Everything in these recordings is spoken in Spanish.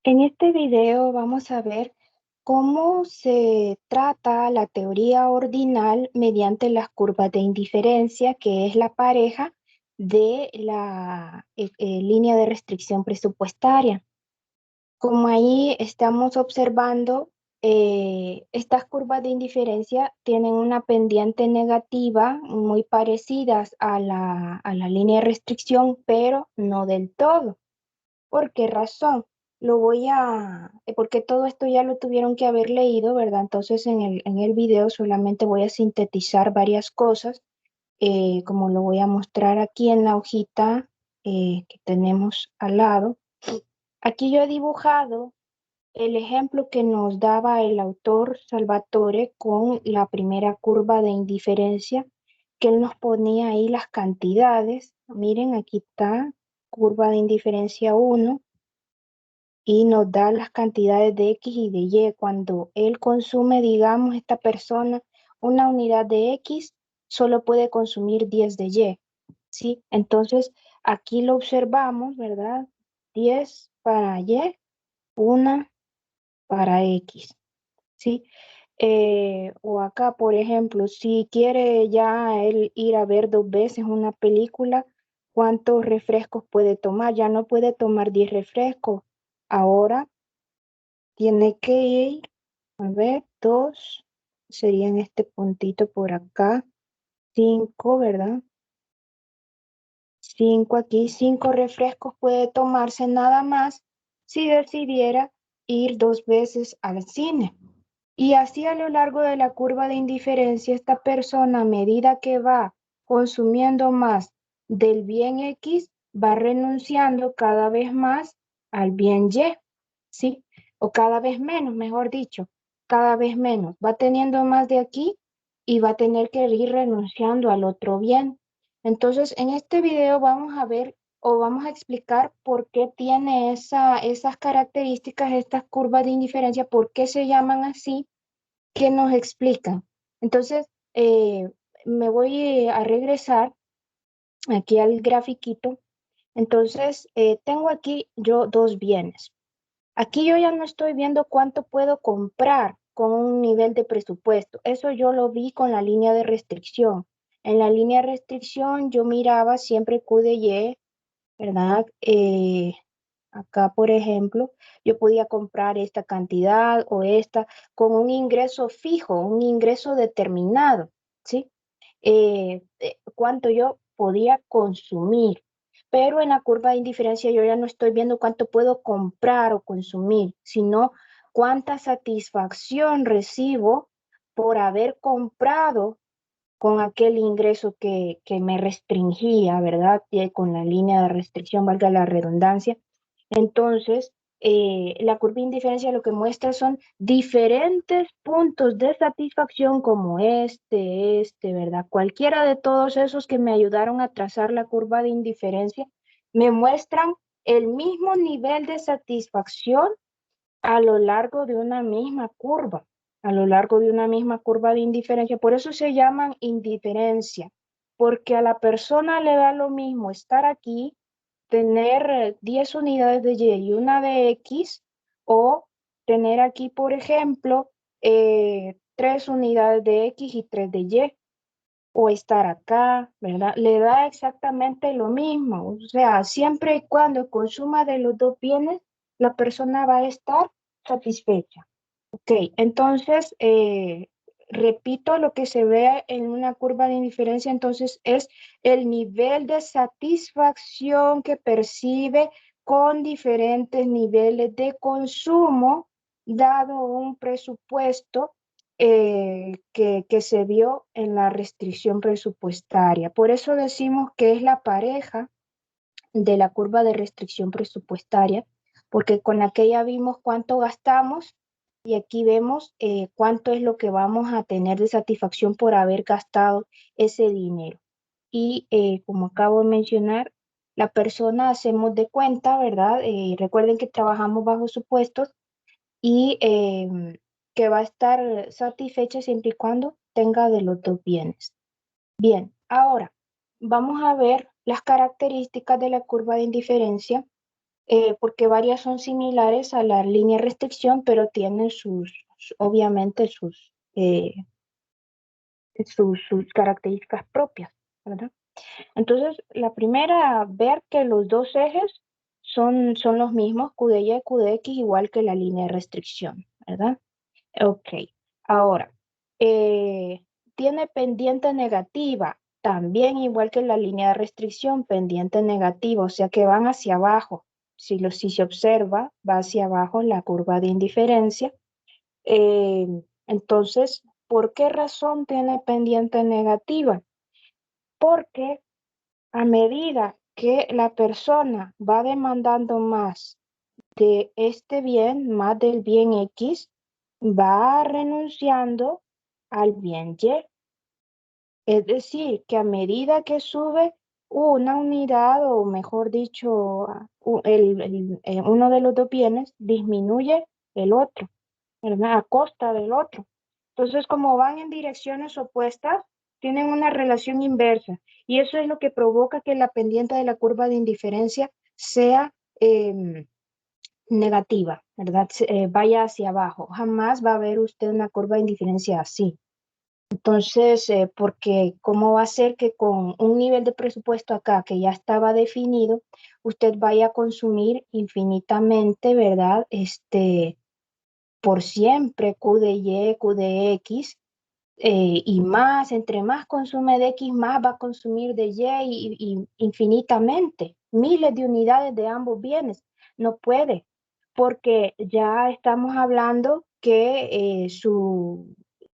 En este video vamos a ver cómo se trata la teoría ordinal mediante las curvas de indiferencia, que es la pareja de la línea de restricción presupuestaria. Como ahí estamos observando, estas curvas de indiferencia tienen una pendiente negativa muy parecidas a la línea de restricción, pero no del todo. ¿Por qué razón? Porque todo esto ya lo tuvieron que haber leído, ¿verdad? Entonces en el video solamente voy a sintetizar varias cosas, como lo voy a mostrar aquí en la hojita que tenemos al lado. Aquí yo he dibujado el ejemplo que nos daba el autor Salvatore con la primera curva de indiferencia, que él nos ponía ahí las cantidades. Miren, aquí está curva de indiferencia 1 y nos da las cantidades de X y de Y. Cuando él consume, digamos, esta persona, una unidad de X, solo puede consumir 10 de Y, ¿sí? Entonces, aquí lo observamos, ¿verdad? 10 para Y, una para X, ¿sí? O acá, por ejemplo, si quiere ya él ir a ver 2 veces una película, ¿cuántos refrescos puede tomar? Ya no puede tomar 10 refrescos. Ahora tiene que ir, a ver, 2, sería en este puntito por acá, 5, ¿verdad? 5 aquí, 5 refrescos puede tomarse nada más si decidiera ir 2 veces al cine. Y así a lo largo de la curva de indiferencia, esta persona a medida que va consumiendo más del bien X, va renunciando cada vez más al bien Y, ¿sí? O cada vez menos, mejor dicho, cada vez menos. Va teniendo más de aquí y va a tener que ir renunciando al otro bien. Entonces, en este video vamos a ver o vamos a explicar por qué tiene esas características, estas curvas de indiferencia, por qué se llaman así, que nos explican. Entonces, me voy a regresar aquí al grafiquito. Entonces, tengo aquí yo dos bienes. Aquí yo ya no estoy viendo cuánto puedo comprar con un nivel de presupuesto. Eso yo lo vi con la línea de restricción. En la línea de restricción yo miraba siempre Q de Y, ¿verdad? Acá, por ejemplo, yo podía comprar esta cantidad o esta con un ingreso fijo, un ingreso determinado, ¿sí? Cuánto yo podía consumir. Pero en la curva de indiferencia yo ya no estoy viendo cuánto puedo comprar o consumir, sino cuánta satisfacción recibo por haber comprado con aquel ingreso que me restringía, ¿verdad? Con la línea de restricción, valga la redundancia. Entonces, la curva de indiferencia lo que muestra son diferentes puntos de satisfacción como ¿verdad? Cualquiera de todos esos que me ayudaron a trazar la curva de indiferencia me muestran el mismo nivel de satisfacción a lo largo de una misma curva, a lo largo de una misma curva de indiferencia. Por eso se llaman indiferencia, porque a la persona le da lo mismo estar aquí, tener 10 unidades de Y y una de X, o tener aquí, por ejemplo, 3 unidades de X y 3 de Y, o estar acá, ¿verdad? Le da exactamente lo mismo. O sea, siempre y cuando consuma de los dos bienes, la persona va a estar satisfecha. Ok, entonces, repito, lo que se ve en una curva de indiferencia, entonces, es el nivel de satisfacción que percibe con diferentes niveles de consumo, dado un presupuesto que se vio en la restricción presupuestaria. Por eso decimos que es la pareja de la curva de restricción presupuestaria, porque con aquella vimos cuánto gastamos y aquí vemos cuánto es lo que vamos a tener de satisfacción por haber gastado ese dinero. Y como acabo de mencionar, la persona hacemos de cuenta, ¿verdad? Recuerden que trabajamos bajo supuestos y que va a estar satisfecha siempre y cuando tenga de los dos bienes. Bien, ahora vamos a ver las características de la curva de indiferencia porque varias son similares a la línea de restricción, pero tienen obviamente sus características propias, ¿verdad? Entonces, la primera, ver que los dos ejes son los mismos, QDY y QDX, igual que la línea de restricción, ¿verdad? Ok, ahora, eh, tiene pendiente negativa, también igual que la línea de restricción, pendiente negativa, o sea que van hacia abajo. Si se observa, va hacia abajo la curva de indiferencia. Eh, entonces, ¿por qué razón tiene pendiente negativa? Porque a medida que la persona va demandando más de este bien, más del bien X, va renunciando al bien Y. Es decir, que a medida que sube una unidad, o mejor dicho, uno de los dos bienes, disminuye el otro, ¿verdad? A costa del otro. Entonces, como van en direcciones opuestas, tienen una relación inversa. Y eso es lo que provoca que la pendiente de la curva de indiferencia sea negativa, ¿verdad? Vaya hacia abajo. Jamás va a ver usted una curva de indiferencia así. Entonces, porque cómo va a ser que con un nivel de presupuesto acá que ya estaba definido, usted vaya a consumir infinitamente, ¿verdad? Por siempre Q de Y, Q de X, y más, entre más consume de X, más va a consumir de y infinitamente, miles de unidades de ambos bienes. No puede, porque ya estamos hablando que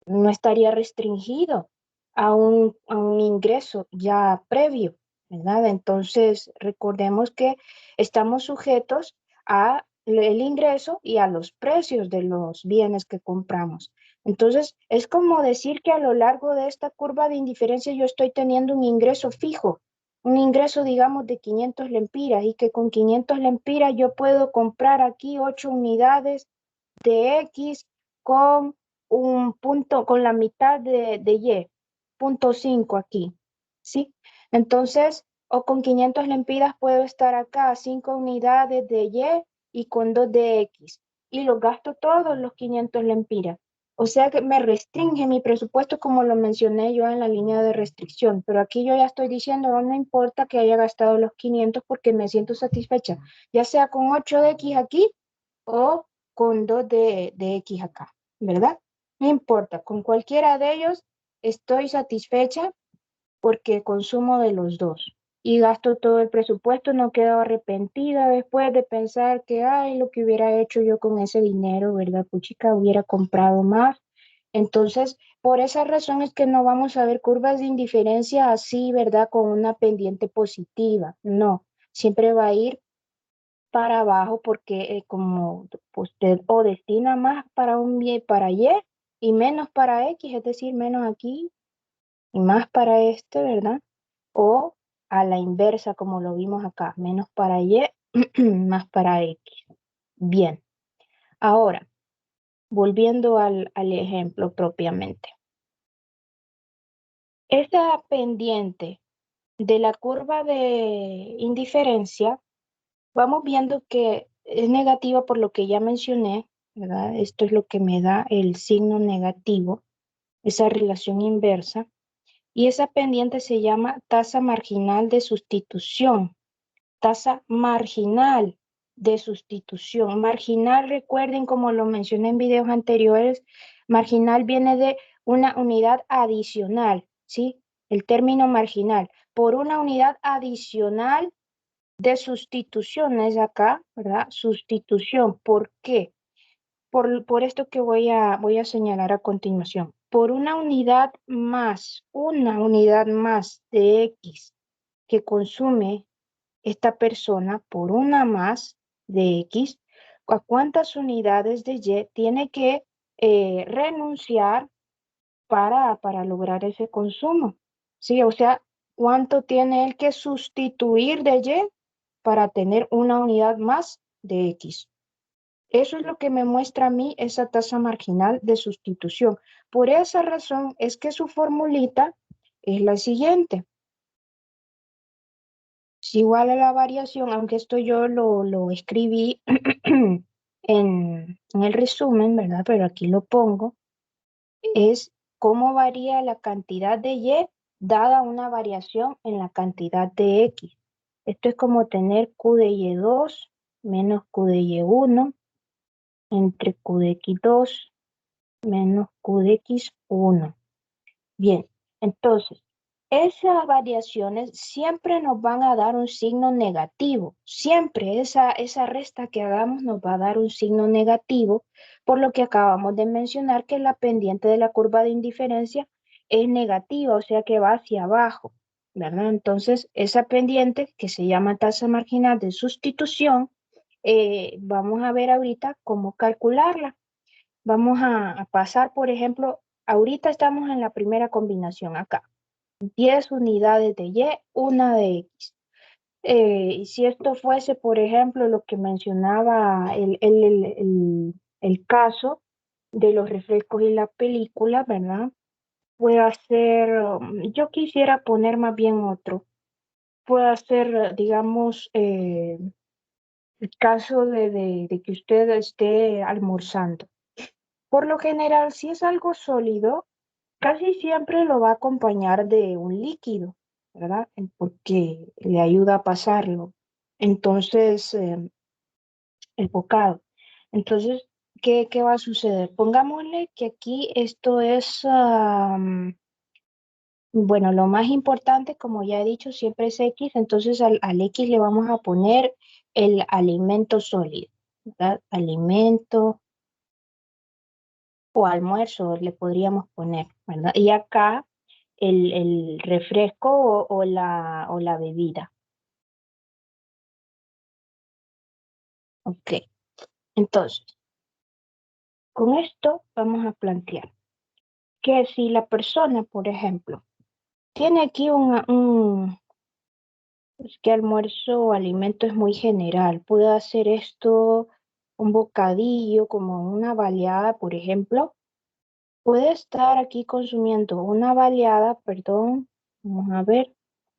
no estaría restringido a un ingreso ya previo, ¿verdad? Entonces, recordemos que estamos sujetos a el ingreso y a los precios de los bienes que compramos. Entonces, es como decir que a lo largo de esta curva de indiferencia yo estoy teniendo un ingreso fijo, un ingreso, digamos, de 500 lempiras, y que con 500 lempiras yo puedo comprar aquí 8 unidades de X con un punto, con la mitad de Y, punto 5 aquí, ¿sí? Entonces, o con 500 lempiras puedo estar acá, 5 unidades de Y con 2 de X, y los gasto todos los 500 lempiras. O sea que me restringe mi presupuesto, como lo mencioné yo en la línea de restricción, pero aquí yo ya estoy diciendo, no me importa que haya gastado los 500 porque me siento satisfecha, ya sea con 8 de X aquí o con 2 de X acá, ¿verdad? No importa, con cualquiera de ellos estoy satisfecha porque consumo de los dos y gasto todo el presupuesto, no quedo arrepentida después de pensar que, ay, lo que hubiera hecho yo con ese dinero, ¿verdad? Puchica, hubiera comprado más. Entonces, por esa razón es que no vamos a ver curvas de indiferencia así, ¿verdad? Con una pendiente positiva. No, siempre va a ir para abajo porque como usted o destina más para un bien, para y menos para X, es decir, menos aquí y más para este, ¿verdad? O a la inversa, como lo vimos acá, menos para Y, más para X. Bien, ahora, volviendo al ejemplo propiamente. Esta pendiente de la curva de indiferencia, vamos viendo que es negativa por lo que ya mencioné, ¿verdad? Esto es lo que me da el signo negativo, esa relación inversa. Y esa pendiente se llama tasa marginal de sustitución. Tasa marginal de sustitución. Marginal, recuerden, como lo mencioné en videos anteriores, marginal viene de una unidad adicional, ¿sí? El término marginal. Por una unidad adicional de sustitución es acá, ¿verdad? Sustitución. ¿Por qué? Por esto que voy a señalar a continuación. Por una unidad más de X que consume esta persona, por una más de X, ¿a cuántas unidades de Y tiene que renunciar para lograr ese consumo? Sí, o sea, ¿cuánto tiene él que sustituir de Y para tener una unidad más de X? Eso es lo que me muestra a mí esa tasa marginal de sustitución. Por esa razón es que su formulita es la siguiente. es igual a la variación, aunque esto yo lo escribí en el resumen, ¿verdad? Pero aquí lo pongo, es cómo varía la cantidad de Y dada una variación en la cantidad de X. Esto es como tener Q de Y2 menos Q de Y1 entre Q de X2 menos Q de X1. Bien, entonces, esas variaciones siempre nos van a dar un signo negativo. Siempre esa resta que hagamos nos va a dar un signo negativo, por lo que acabamos de mencionar que la pendiente de la curva de indiferencia es negativa, o sea que va hacia abajo, ¿verdad? Entonces, esa pendiente que se llama tasa marginal de sustitución, vamos a ver ahorita cómo calcularla. Vamos a pasar, por ejemplo, ahorita estamos en la primera combinación acá. 10 unidades de Y, una de X. Y si esto fuese, por ejemplo, lo que mencionaba el caso de los refrescos y la película, ¿verdad? Puede hacer, yo quisiera poner más bien otro. Puede hacer, digamos, el caso de que usted esté almorzando. Por lo general, si es algo sólido, casi siempre lo va a acompañar de un líquido, ¿verdad? Porque le ayuda a pasarlo. Entonces, el bocado. Entonces, ¿qué va a suceder? Pongámosle que aquí esto es, bueno, lo más importante, como ya he dicho, siempre es X, entonces al X le vamos a poner el alimento sólido, ¿verdad? Alimento o almuerzo le podríamos poner, ¿verdad? Y acá el refresco o la bebida. Ok, entonces, con esto vamos a plantear que si la persona, por ejemplo, tiene aquí es que almuerzo o alimento es muy general, puede hacer esto un bocadillo como una baleada, por ejemplo, puede estar aquí consumiendo una baleada, perdón, vamos a ver,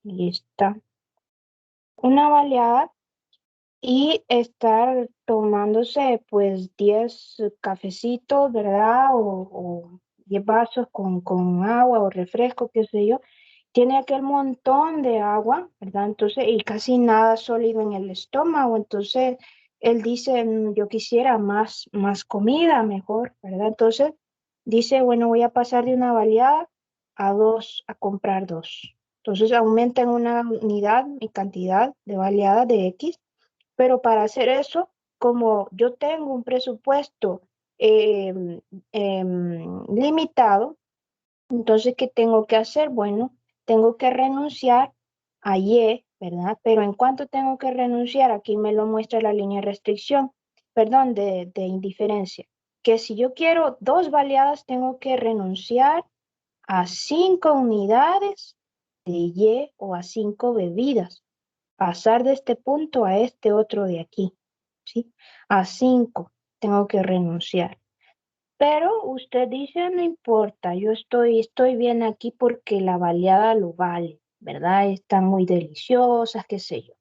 ahí está, una baleada y estar tomándose pues 10 cafecitos, ¿verdad? O 10 vasos con agua o refresco, qué sé yo. Tiene aquel montón de agua, ¿verdad? Entonces, y casi nada sólido en el estómago. Entonces, él dice, yo quisiera más comida, mejor, ¿verdad? Entonces, dice, bueno, voy a pasar de una baleada a dos, a comprar dos. Entonces, aumenta en una unidad mi cantidad de baleadas de X, pero para hacer eso, como yo tengo un presupuesto limitado, entonces, ¿qué tengo que hacer? Bueno, tengo que renunciar a Y, ¿verdad? Pero ¿en cuánto tengo que renunciar? Aquí me lo muestra la línea de restricción, perdón, de indiferencia. Que si yo quiero dos baleadas, tengo que renunciar a 5 unidades de Y o a 5 bebidas. Pasar de este punto a este otro de aquí, ¿sí? A 5 tengo que renunciar. Pero usted dice, no importa, yo estoy bien aquí porque la baleada lo vale, ¿verdad? Están muy deliciosas, qué sé yo.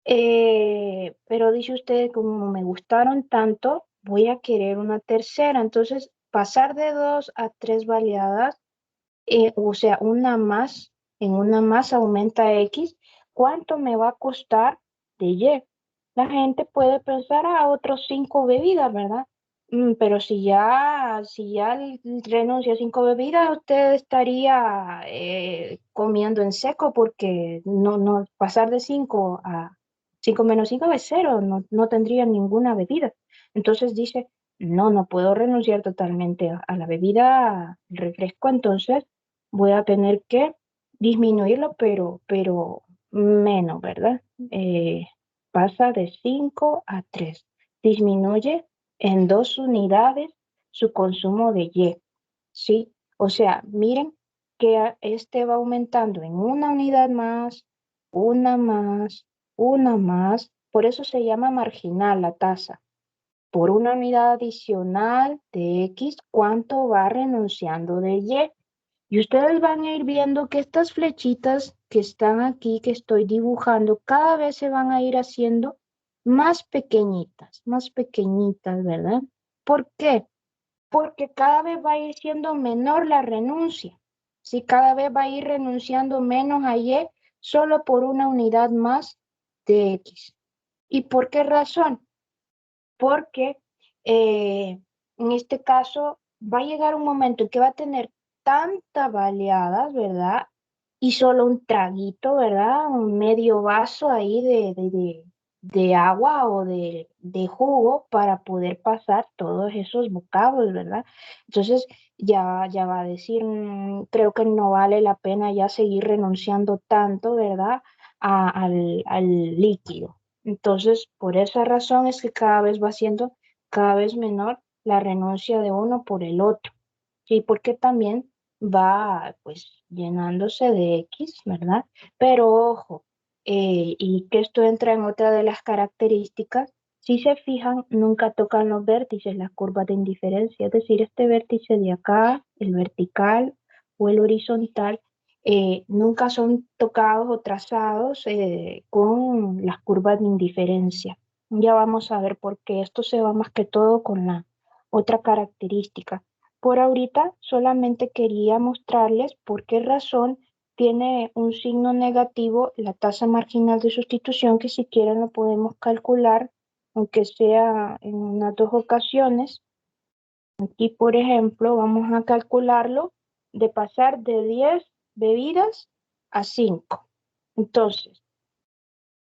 Pero dice usted, como me gustaron tanto, voy a querer una tercera. Entonces, pasar de 2 a 3 baleadas, o sea, una más, en una más aumenta X, ¿cuánto me va a costar de Y? La gente puede pensar a otros 5 bebidas, ¿verdad? Pero si ya renuncia a 5 bebidas, usted estaría comiendo en seco porque no pasar de 5 menos 5 es cero, no tendría ninguna bebida. Entonces dice, no puedo renunciar totalmente a la bebida, el refresco, entonces voy a tener que disminuirlo, pero menos, ¿verdad? Pasa de 5 a 3, disminuye en 2 unidades su consumo de Y, ¿sí? O sea, miren que este va aumentando en una unidad más, una más, una más, por eso se llama marginal la tasa. Por una unidad adicional de X, ¿cuánto va renunciando de Y? Y ustedes van a ir viendo que estas flechitas que están aquí, que estoy dibujando, cada vez se van a ir haciendo más pequeñitas, ¿verdad? ¿Por qué? Porque cada vez va a ir siendo menor la renuncia. Si cada vez va a ir renunciando menos a Y solo por una unidad más de X. ¿Y por qué razón? Porque en este caso va a llegar un momento en que va a tener tantas baleadas, ¿verdad? Y solo un traguito, ¿verdad? Un medio vaso ahí de agua o de jugo para poder pasar todos esos bocados, ¿verdad? Entonces ya va a decir, creo que no vale la pena ya seguir renunciando tanto, ¿verdad? Al líquido. Entonces, por esa razón es que cada vez va siendo cada vez menor la renuncia de uno por el otro. Sí, porque también va pues llenándose de X, ¿verdad? Pero ojo, y que esto entra en otra de las características, si se fijan, nunca tocan los vértices, las curvas de indiferencia, es decir, este vértice de acá, el vertical o el horizontal, nunca son tocados o trazados con las curvas de indiferencia. Ya vamos a ver por qué esto se va más que todo con la otra característica. Por ahorita solamente quería mostrarles por qué razón tiene un signo negativo la tasa marginal de sustitución, que si quieren lo podemos calcular, aunque sea en unas dos ocasiones. Aquí, por ejemplo, vamos a calcularlo de pasar de 10 bebidas a 5. Entonces,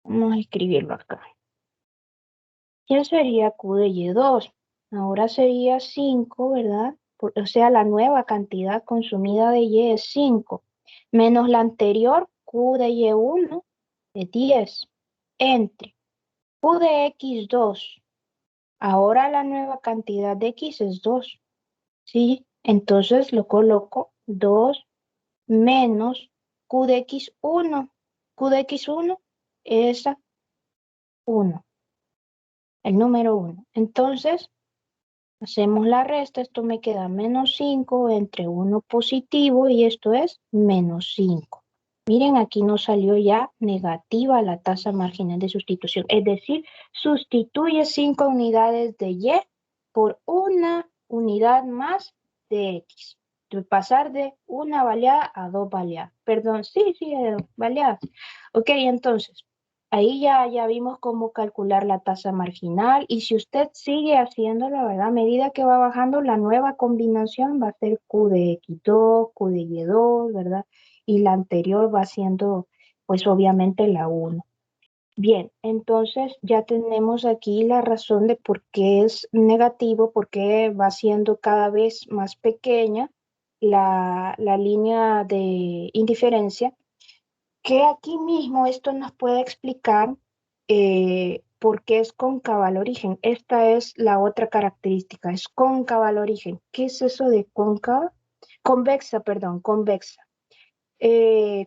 vamos a escribirlo acá. Ya sería Q de Y2. Ahora sería 5, ¿verdad? O sea, la nueva cantidad consumida de Y es 5. Menos la anterior, Q de Y1 es 10. Entre Q de X2. Ahora la nueva cantidad de X es 2. ¿Sí? Entonces lo coloco 2 menos Q de X1. Q de X1 es 1, el número 1. Entonces, hacemos la resta, esto me queda menos 5 entre 1 positivo y esto es menos 5. Miren, aquí nos salió ya negativa la tasa marginal de sustitución, es decir, sustituye 5 unidades de Y por una unidad más de X. De pasar de una baleada a dos baleadas. Perdón, sí, baleadas. Ok, entonces, ahí ya vimos cómo calcular la tasa marginal y si usted sigue haciéndolo, ¿verdad? A medida que va bajando, la nueva combinación va a ser Q de X2, Q de Y2, ¿verdad? Y la anterior va siendo, pues obviamente la 1. Bien, entonces ya tenemos aquí la razón de por qué es negativo, por qué va siendo cada vez más pequeña la línea de indiferencia, que aquí mismo esto nos puede explicar por qué es cóncava al origen. Esta es la otra característica, es cóncava al origen. ¿Qué es eso de cóncava? Convexa, perdón, convexa.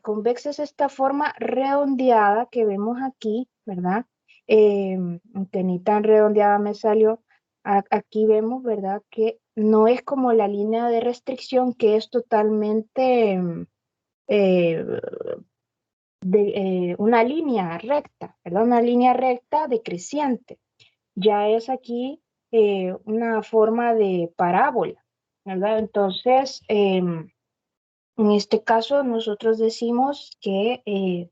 Convexa es esta forma redondeada que vemos aquí, ¿verdad? Aunque ni tan redondeada me salió, aquí vemos, ¿verdad? Que no es como la línea de restricción que es totalmente eh, una línea recta, ¿verdad? Una línea recta decreciente. Ya es aquí una forma de parábola, ¿verdad? Entonces, en este caso nosotros decimos que,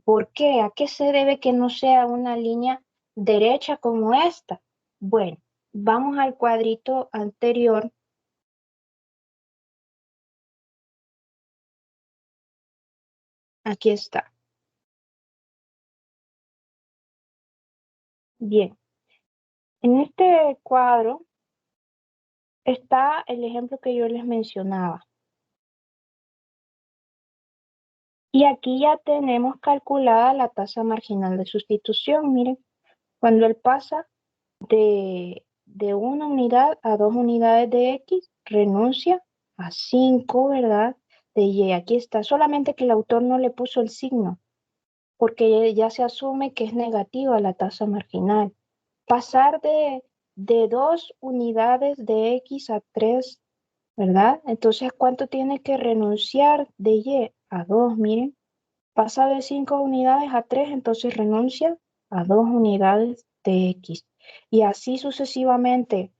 ¿por qué? ¿A qué se debe que no sea una línea derecha como esta? Bueno, vamos al cuadrito anterior. Aquí está. Bien, en este cuadro está el ejemplo que yo les mencionaba. Y aquí ya tenemos calculada la tasa marginal de sustitución. Miren, cuando él pasa de una unidad a dos unidades de X, renuncia a 5, ¿verdad? De Y. Aquí está, solamente que el autor no le puso el signo, porque ya se asume que es negativa la tasa marginal. Pasar de 2 unidades de X a 3 ¿verdad? Entonces, ¿cuánto tiene que renunciar de Y? A 2, miren. Pasa de 5 unidades a 3, entonces renuncia a 2 unidades de X. Y así sucesivamente,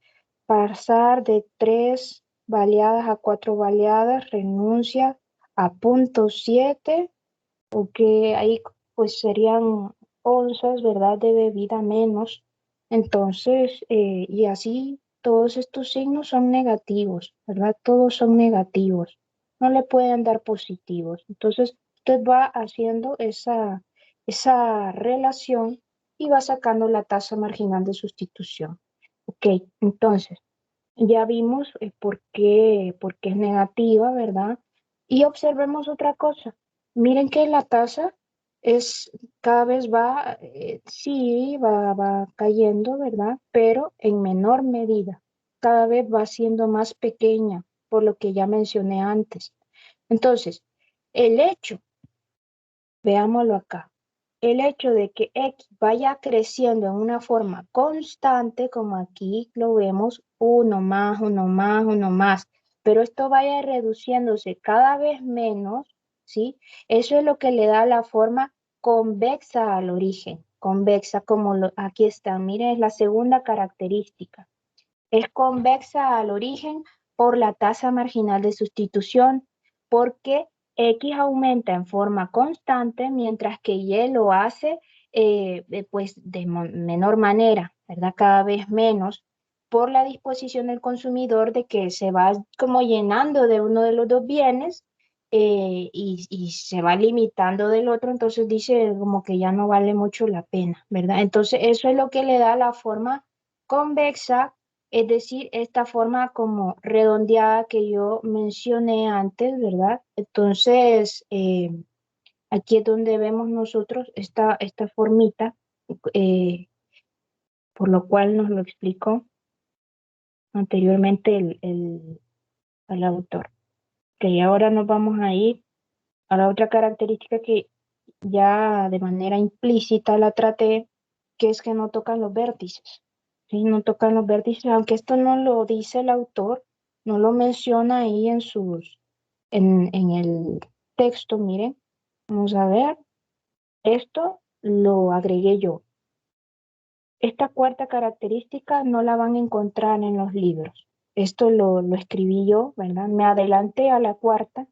pasar de 3 baleadas a 4 baleadas, renuncia a 0,7, que ahí pues serían onzas, ¿verdad? De bebida menos. Entonces, y así todos estos signos son negativos, ¿verdad? Todos son negativos. No le pueden dar positivos. Entonces, usted va haciendo esa relación y va sacando la tasa marginal de sustitución. Ok, entonces, ya vimos por qué es negativa, ¿verdad? Y observemos otra cosa. Miren que la tasa es, cada vez va, sí, va cayendo, ¿verdad? Pero en menor medida. Cada vez va siendo más pequeña, por lo que ya mencioné antes. Entonces, el hecho, veámoslo acá. El hecho de que X vaya creciendo en una forma constante, como aquí lo vemos, uno más, uno más, uno más, pero esto vaya reduciéndose cada vez menos, ¿sí? Eso es lo que le da la forma convexa al origen, convexa como aquí está, miren, es la segunda característica. Es convexa al origen por la tasa marginal de sustitución, porque X aumenta en forma constante, mientras que Y lo hace pues de menor manera, ¿verdad? Cada vez menos, por la disposición del consumidor de que se va como llenando de uno de los dos bienes y se va limitando del otro, entonces dice como que ya no vale mucho la pena, ¿verdad? Entonces eso es lo que le da la forma convexa, es decir, esta forma como redondeada que yo mencioné antes, ¿verdad? Entonces, aquí es donde vemos nosotros esta formita, eh, por lo cual nos lo explicó anteriormente el autor. Que ahora nos vamos a ir a la otra característica que ya de manera implícita la traté, que es que no tocan los vértices. ¿Sí? No tocan los vértices, aunque esto no lo dice el autor, no lo menciona ahí en el texto, miren, vamos a ver, esto lo agregué yo. Esta cuarta característica no la van a encontrar en los libros. Esto lo escribí yo, ¿verdad? Me adelanté a la cuarta.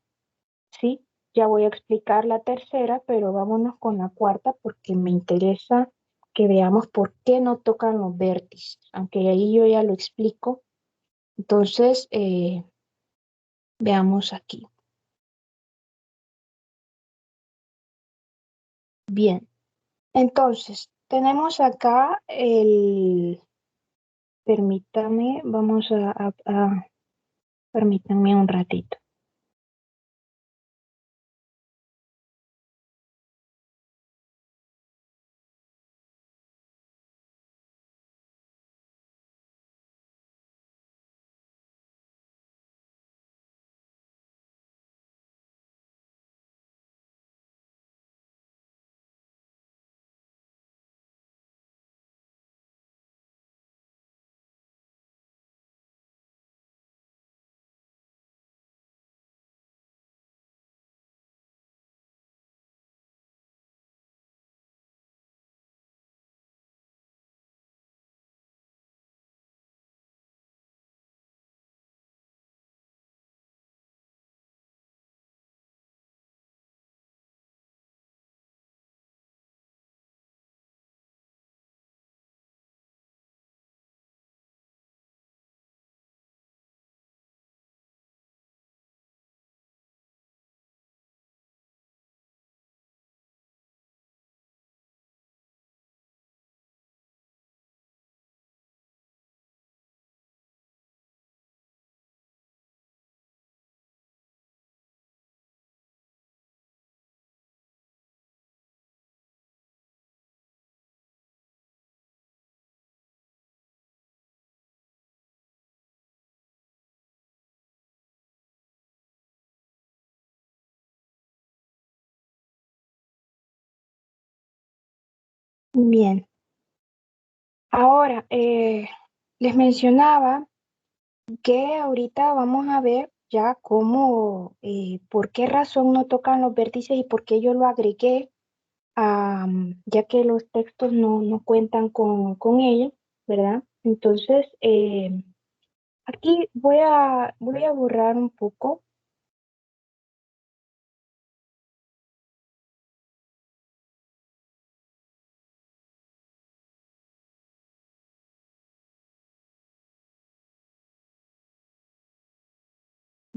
Sí, ya voy a explicar la tercera, pero vámonos con la cuarta porque me interesa que veamos por qué no tocan los vértices, aunque ahí yo ya lo explico. Entonces, veamos aquí. Bien, entonces, tenemos acá permítame, vamos permítanme un ratito. Bien, ahora les mencionaba que ahorita vamos a ver ya cómo, por qué razón no tocan los vértices y por qué yo lo agregué, ya que los textos no cuentan con ello, ¿verdad? Entonces, aquí voy a borrar un poco.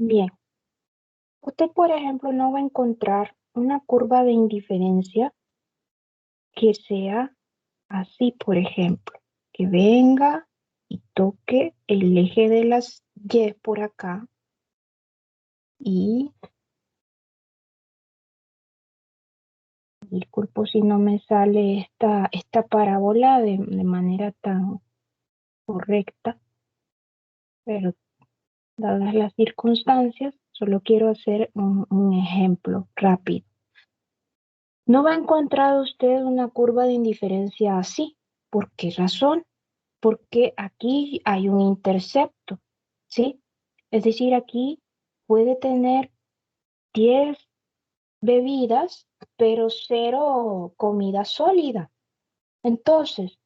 Bien, usted, por ejemplo, no va a encontrar una curva de indiferencia que sea así, por ejemplo, que venga y toque el eje de las Y por acá y disculpo si no me sale esta parábola de manera tan correcta, pero dadas las circunstancias, solo quiero hacer un ejemplo rápido. No va a encontrar usted una curva de indiferencia así. ¿Por qué razón? Porque aquí hay un intercepto, ¿sí? Es decir, aquí puede tener 10 bebidas, pero cero comida sólida. Entonces,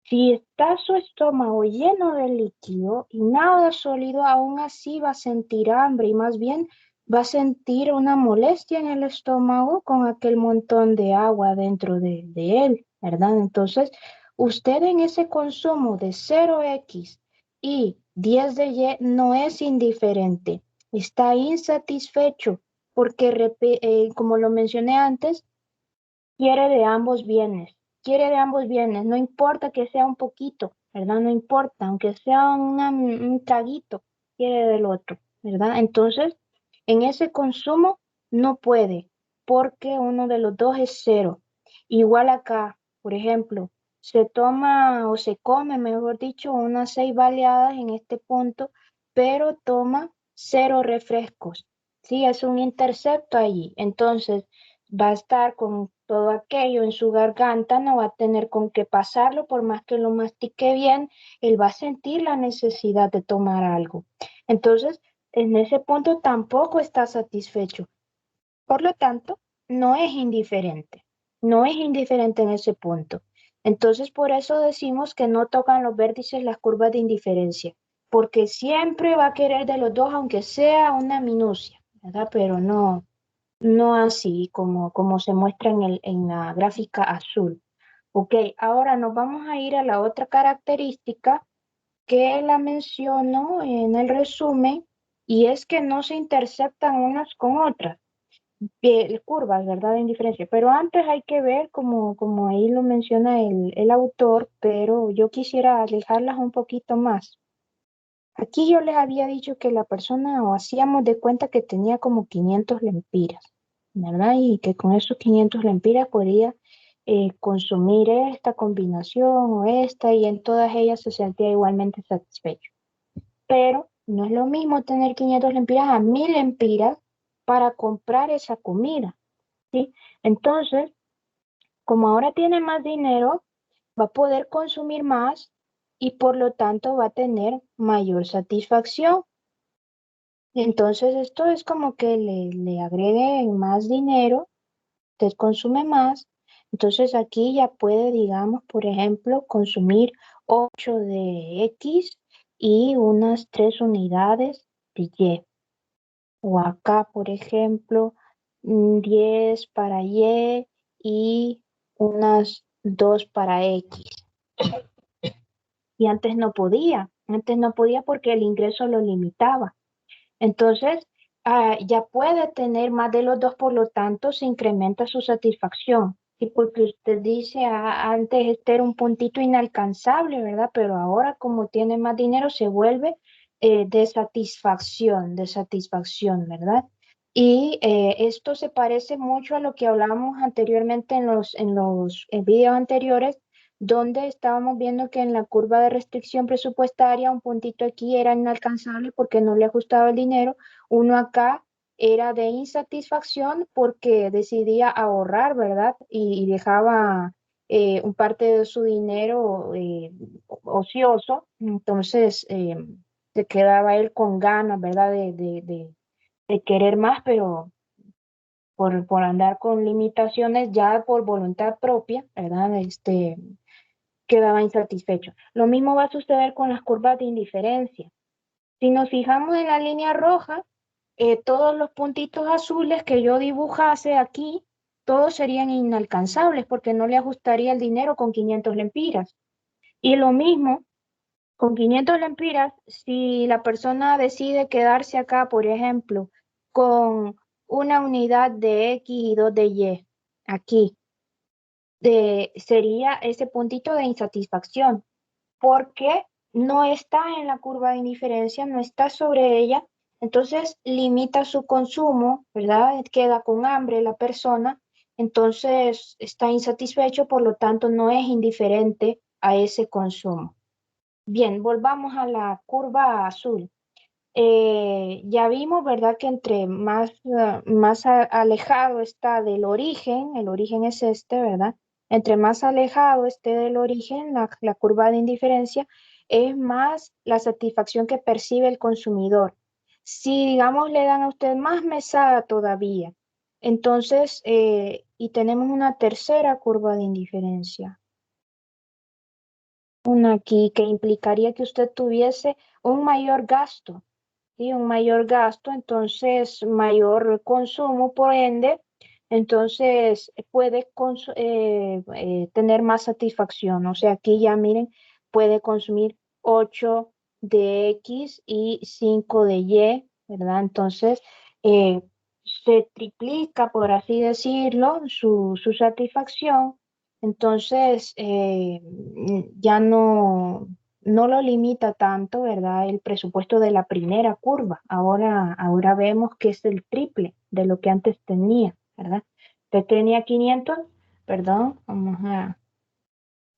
si está su estómago lleno de líquido y nada sólido, aún así va a sentir hambre y más bien va a sentir una molestia en el estómago con aquel montón de agua dentro de él, ¿verdad? Entonces, usted en ese consumo de 0x y 10 de Y no es indiferente, está insatisfecho porque, como lo mencioné antes, quiere de ambos bienes, quiere de ambos bienes, no importa que sea un poquito, ¿verdad? No importa, aunque sea un traguito, quiere del otro, ¿verdad? Entonces, en ese consumo no puede, porque uno de los dos es cero. Igual acá, por ejemplo, se toma o se come, mejor dicho, unas 6 baleadas en este punto, pero toma cero refrescos. Sí, es un intercepto allí. Entonces, va a estar con todo aquello en su garganta, no va a tener con qué pasarlo, por más que lo mastique bien, él va a sentir la necesidad de tomar algo. Entonces, en ese punto tampoco está satisfecho. Por lo tanto, no es indiferente en ese punto. Entonces, por eso decimos que no tocan los vértices las curvas de indiferencia, porque siempre va a querer de los dos, aunque sea una minucia, ¿verdad? Pero no así como se muestra en la gráfica azul. Ok, ahora nos vamos a ir a la otra característica que la menciono en el resumen y es que no se interceptan unas con otras. Curvas, ¿verdad? De indiferencia. Pero antes hay que ver, como ahí lo menciona el autor, pero yo quisiera alejarlas un poquito más. Aquí yo les había dicho que la persona o hacíamos de cuenta que tenía como 500 lempiras, ¿verdad? Y que con esos 500 lempiras podía consumir esta combinación o esta y en todas ellas se sentía igualmente satisfecho. Pero no es lo mismo tener 500 lempiras a 1000 lempiras para comprar esa comida, ¿sí? Entonces, como ahora tiene más dinero, va a poder consumir más y por lo tanto va a tener mayor satisfacción. Entonces, esto es como que le agregue más dinero, usted consume más. Entonces, aquí ya puede, digamos, por ejemplo, consumir 8 de X y unas 3 unidades de Y. O acá, por ejemplo, 10 para Y y unas 2 para X. Y antes no podía porque el ingreso lo limitaba. Entonces, ya puede tener más de los dos, por lo tanto, se incrementa su satisfacción. Y porque usted dice, antes este era un puntito inalcanzable, ¿verdad? Pero ahora como tiene más dinero, se vuelve de satisfacción, ¿verdad? Y esto se parece mucho a lo que hablábamos anteriormente en los videos anteriores, donde estábamos viendo que en la curva de restricción presupuestaria un puntito aquí era inalcanzable porque no le ajustaba el dinero, uno acá era de insatisfacción porque decidía ahorrar, ¿verdad? Y dejaba un parte de su dinero ocioso. Entonces, se quedaba él con ganas, ¿verdad? De querer más, pero por andar con limitaciones ya por voluntad propia, ¿verdad? Quedaba insatisfecho. Lo mismo va a suceder con las curvas de indiferencia. Si nos fijamos en la línea roja, todos los puntitos azules que yo dibujase aquí, todos serían inalcanzables porque no le ajustaría el dinero con 500 lempiras. Y lo mismo con 500 lempiras, si la persona decide quedarse acá, por ejemplo, con una unidad de X y dos de Y, aquí, sería ese puntito de insatisfacción, porque no está en la curva de indiferencia, no está sobre ella, entonces limita su consumo, ¿verdad? Queda con hambre la persona, entonces está insatisfecho, por lo tanto no es indiferente a ese consumo. Bien, volvamos a la curva azul. Ya vimos, ¿verdad? Que entre más, alejado está del origen, el origen es este, ¿verdad? Entre más alejado esté del origen, la curva de indiferencia, es más la satisfacción que percibe el consumidor. Si, digamos, le dan a usted más mesada todavía, entonces, y tenemos una tercera curva de indiferencia, una aquí que implicaría que usted tuviese un mayor gasto. ¿Sí? Un mayor gasto, entonces mayor consumo, por ende, entonces puede tener más satisfacción. O sea, aquí ya miren, puede consumir 8 de X y 5 de Y, ¿verdad? Entonces, eh, se triplica, por así decirlo, su satisfacción. Entonces, ya no lo limita tanto, ¿verdad? El presupuesto de la primera curva. Ahora vemos que es el triple de lo que antes tenía, ¿verdad? Usted tenía 500, perdón,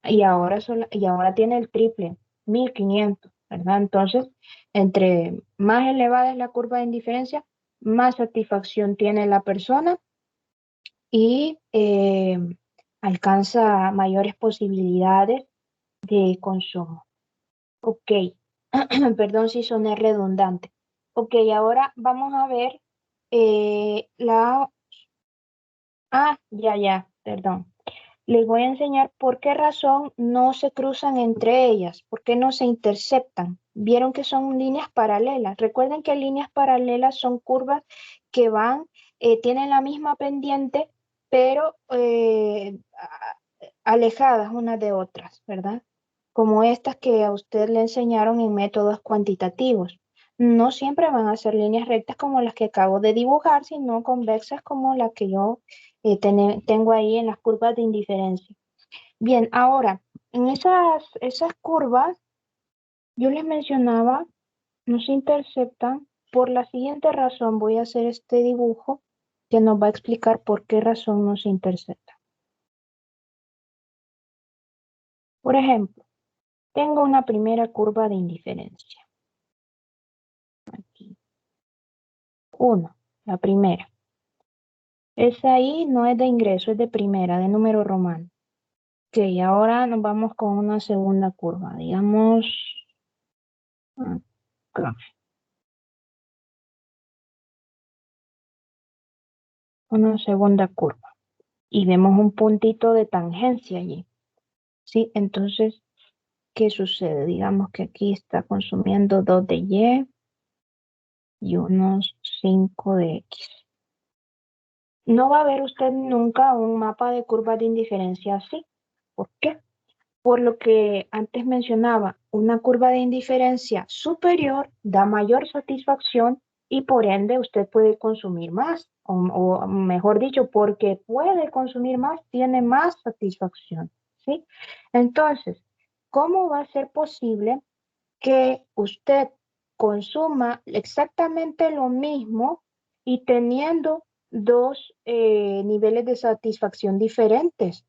y ahora tiene el triple, 1500, ¿verdad? Entonces, entre más elevada es la curva de indiferencia, más satisfacción tiene la persona y alcanza mayores posibilidades de consumo. Ok, perdón si soné redundante. Ok, ahora vamos a ver la... perdón. Les voy a enseñar por qué razón no se cruzan entre ellas, por qué no se interceptan. Vieron que son líneas paralelas. Recuerden que líneas paralelas son curvas que tienen la misma pendiente, pero alejadas unas de otras, ¿verdad? Como estas que a usted le enseñaron en métodos cuantitativos. No siempre van a ser líneas rectas como las que acabo de dibujar, sino convexas como las que yo tengo ahí en las curvas de indiferencia. Bien, ahora, en esas curvas, yo les mencionaba, no se interceptan. Por la siguiente razón, voy a hacer este dibujo que nos va a explicar por qué razón no se interceptan. Por ejemplo, tengo una primera curva de indiferencia. Aquí. 1, la primera. Esa ahí no es de ingreso, es de primera, de número romano. Ok, ahora nos vamos con una segunda curva. Digamos, acá. Una segunda curva. Y vemos un puntito de tangencia allí. ¿Sí? Entonces, ¿qué sucede? Digamos que aquí está consumiendo 2 de y unos 5 de X. No va a ver usted nunca un mapa de curvas de indiferencia así. ¿Por qué? Por lo que antes mencionaba, una curva de indiferencia superior da mayor satisfacción y por ende usted puede consumir más, o mejor dicho, porque puede consumir más, tiene más satisfacción, ¿sí? Entonces, ¿cómo va a ser posible que usted consuma exactamente lo mismo y teniendo dos niveles de satisfacción diferentes?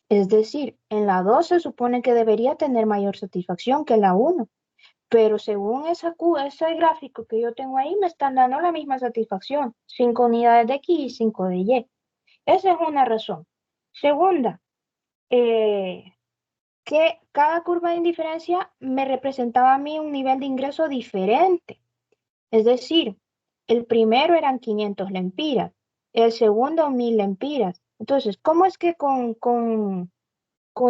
Es decir, en la 2 se supone que debería tener mayor satisfacción que en la 1, pero según ese gráfico que yo tengo ahí, me están dando la misma satisfacción, 5 unidades de X y 5 de Y. Esa es una razón. Segunda, eh, que cada curva de indiferencia me representaba a mí un nivel de ingreso diferente. Es decir, el primero eran 500 lempiras, el segundo 1000 lempiras. Entonces, ¿cómo es que con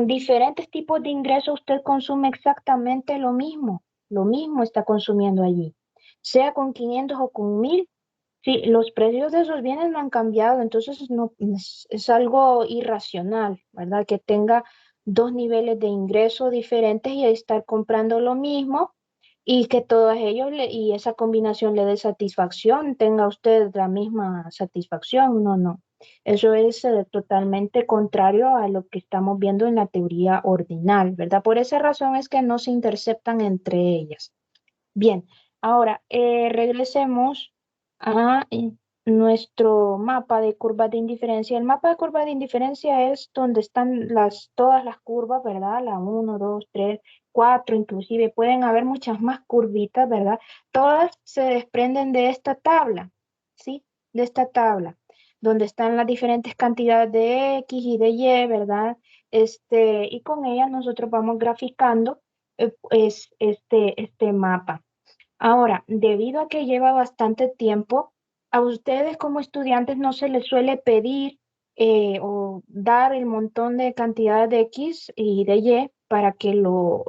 diferentes tipos de ingresos usted consume exactamente lo mismo? Lo mismo está consumiendo allí, sea con 500 o con 1000. Sí, los precios de esos bienes no han cambiado, entonces no, es algo irracional, ¿verdad? Que tenga dos niveles de ingreso diferentes y estar comprando lo mismo y que todos ellos y esa combinación le dé satisfacción, tenga usted la misma satisfacción. No, no. Eso es totalmente contrario a lo que estamos viendo en la teoría ordinal, ¿verdad? Por esa razón es que no se interceptan entre ellas. Bien, ahora regresemos a nuestro mapa de curvas de indiferencia. El mapa de curvas de indiferencia es donde están todas las curvas, ¿verdad? La uno, 2, 3, 4, inclusive pueden haber muchas más curvitas, ¿verdad? Todas se desprenden de esta tabla, ¿sí? De esta tabla, donde están las diferentes cantidades de X y de Y, ¿verdad? Y con ellas nosotros vamos graficando este mapa. Ahora, debido a que lleva bastante tiempo, a ustedes como estudiantes no se les suele pedir o dar el montón de cantidades de X y de Y para que lo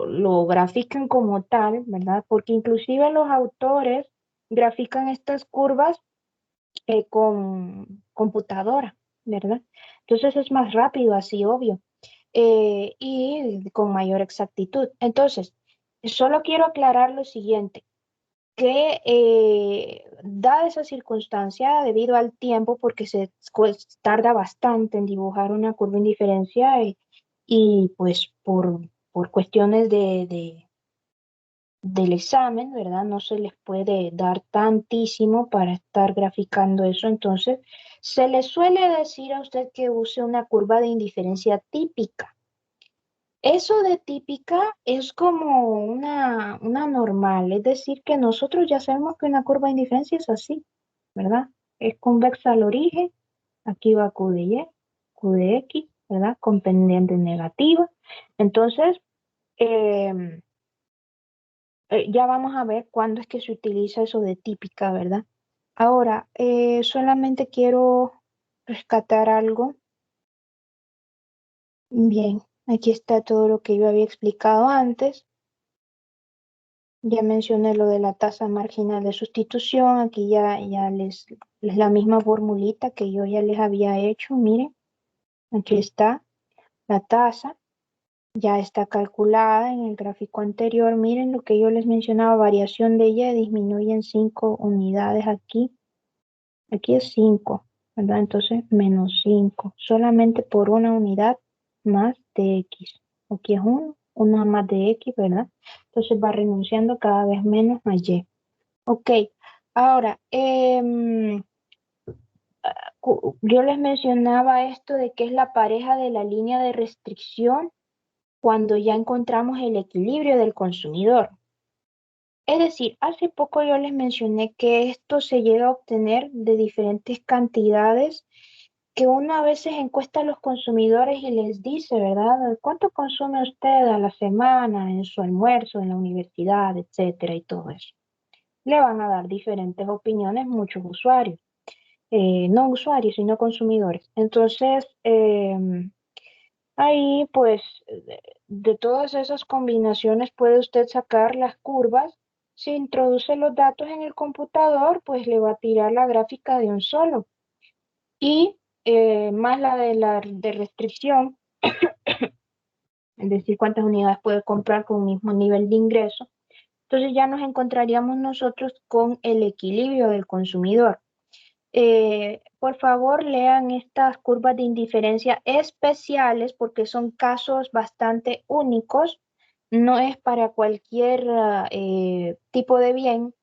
grafiquen como tal, ¿verdad? Porque inclusive los autores grafican estas curvas con computadora, ¿verdad? Entonces es más rápido, así obvio, y con mayor exactitud. Entonces, solo quiero aclarar lo siguiente que dada esa circunstancia, debido al tiempo, porque tarda bastante en dibujar una curva de indiferencia y pues por cuestiones del examen, ¿verdad? No se les puede dar tantísimo para estar graficando eso, entonces se le suele decir a usted que use una curva de indiferencia típica. Eso de típica es como una normal, es decir, que nosotros ya sabemos que una curva de indiferencia es así, ¿verdad? Es convexa al origen, aquí va Q de Y, Q de X, ¿verdad? Con pendiente negativa. Entonces, em, ya vamos a ver cuándo es que se utiliza eso de típica, ¿verdad? Ahora, solamente quiero rescatar algo. Bien, aquí está todo lo que yo había explicado antes. Ya mencioné lo de la tasa marginal de sustitución, aquí ya les la misma formulita que yo ya les había hecho, miren, aquí está la tasa, ya está calculada en el gráfico anterior, miren lo que yo les mencionaba, variación de Y disminuye en 5 unidades aquí es 5, ¿verdad? Entonces menos 5 solamente por una unidad más de X, aquí es 1, una más de X, ¿verdad? Entonces va renunciando cada vez menos a Y. Ok, ahora, yo les mencionaba esto de que es la pareja de la línea de restricción cuando ya encontramos el equilibrio del consumidor. Es decir, hace poco yo les mencioné que esto se llega a obtener de diferentes cantidades que uno a veces encuesta a los consumidores y les dice, ¿verdad? ¿Cuánto consume usted a la semana en su almuerzo, en la universidad, etcétera, y todo eso? Le van a dar diferentes opiniones muchos usuarios. No usuarios, sino consumidores. Entonces, ahí pues de todas esas combinaciones puede usted sacar las curvas. Si introduce los datos en el computador, pues le va a tirar la gráfica de un solo. Y más la de restricción, es decir, cuántas unidades puede comprar con un mismo nivel de ingreso. Entonces ya nos encontraríamos nosotros con el equilibrio del consumidor. Por favor, lean estas curvas de indiferencia especiales porque son casos bastante únicos. No es para cualquier tipo de bien.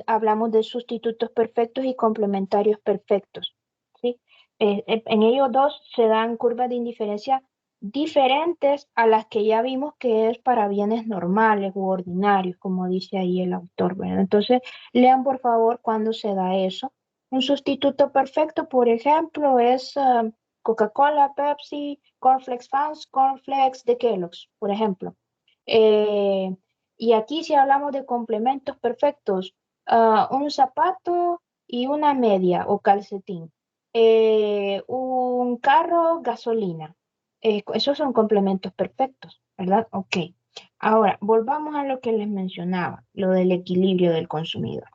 Hablamos de sustitutos perfectos y complementarios perfectos, ¿sí? En ellos dos se dan curvas de indiferencia diferentes a las que ya vimos que es para bienes normales u ordinarios, como dice ahí el autor, ¿verdad? Entonces, lean por favor cuándo se da eso. Un sustituto perfecto, por ejemplo, es Coca-Cola, Pepsi, Cornflakes Fans, Cornflakes de Kellogg's, por ejemplo. Y aquí si hablamos de complementos perfectos, un zapato y una media o calcetín. Un carro, gasolina. Esos son complementos perfectos, ¿verdad? Ok. Ahora, volvamos a lo que les mencionaba, lo del equilibrio del consumidor.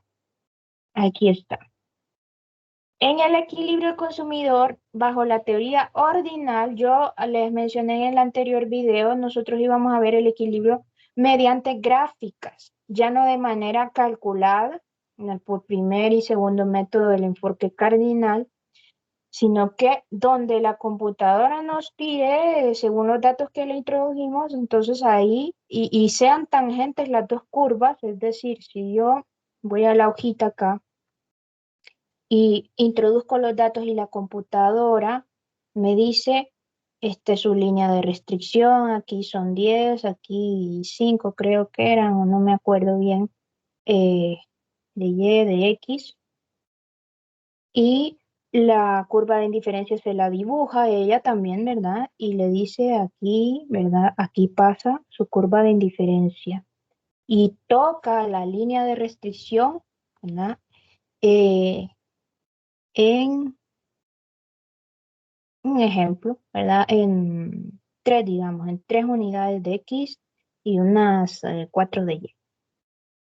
Aquí está. En el equilibrio del consumidor, bajo la teoría ordinal, yo les mencioné en el anterior video, nosotros íbamos a ver el equilibrio mediante gráficas, ya no de manera calculada, por primer y segundo método del enfoque cardinal, sino que donde la computadora nos tire, según los datos que le introdujimos, entonces ahí, y sean tangentes las dos curvas, es decir, si yo voy a la hojita acá, y introduzco los datos y la computadora me dice su línea de restricción, aquí son 10, aquí 5 creo que eran, o no me acuerdo bien, eh, de Y, de X, y la curva de indiferencia se la dibuja ella también, ¿verdad? Y le dice aquí, ¿verdad? Aquí pasa su curva de indiferencia y toca la línea de restricción, ¿verdad? En un ejemplo, ¿verdad? En tres, digamos, en 3 unidades de X y unas 4 de Y,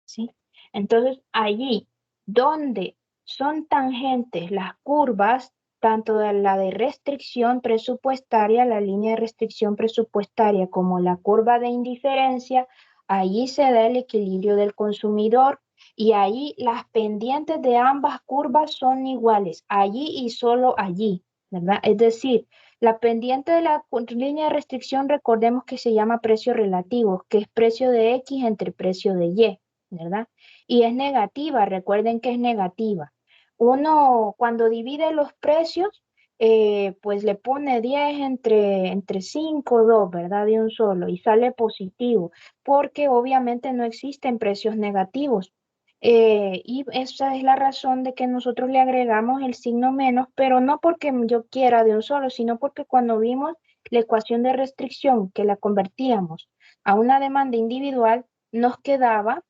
¿sí? Entonces, allí donde son tangentes las curvas, tanto de la de restricción presupuestaria, la línea de restricción presupuestaria, como la curva de indiferencia, allí se da el equilibrio del consumidor y ahí las pendientes de ambas curvas son iguales, allí y solo allí, ¿verdad? Es decir, la pendiente de la línea de restricción, recordemos que se llama precio relativo, que es precio de X entre precio de Y, ¿verdad? Y es negativa, recuerden que es negativa. Uno cuando divide los precios, pues le pone 10 entre 5 2, ¿verdad? De un solo y sale positivo, porque obviamente no existen precios negativos. Y esa es la razón de que nosotros le agregamos el signo menos, pero no porque yo quiera de un solo, sino porque cuando vimos la ecuación de restricción, que la convertíamos a una demanda individual, nos quedaba